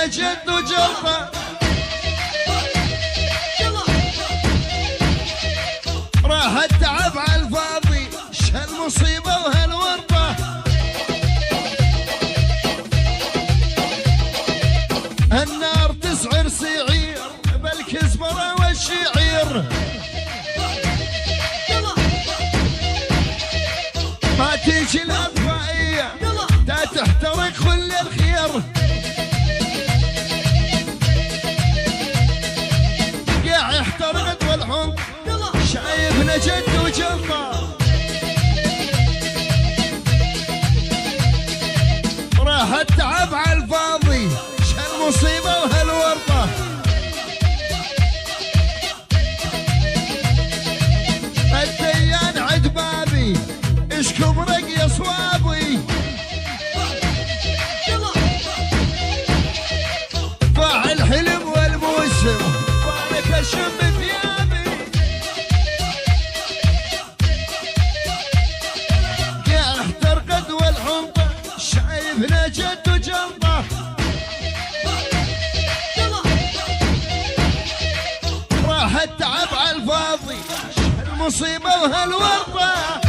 جد وجلطه راح التعب على الفاضي شهالمصيبة وهالورطة النار تسعر سعير بالكزبرة والشعير ما تيجي الأطفائية تا تحترق كل الخير قاع احترقت والحنط شايفنا جد وجلطة راح التعب على الفاضي شهالمصيبة وهالورطة الديان عد بابي اشكب رقي صوابي فاع الحلم والموسم فانك اشم ثيابي قاع احترقت والحنطة شايفنا جد وجلطة راح التعب على الفاضي المصيبة وهالورطة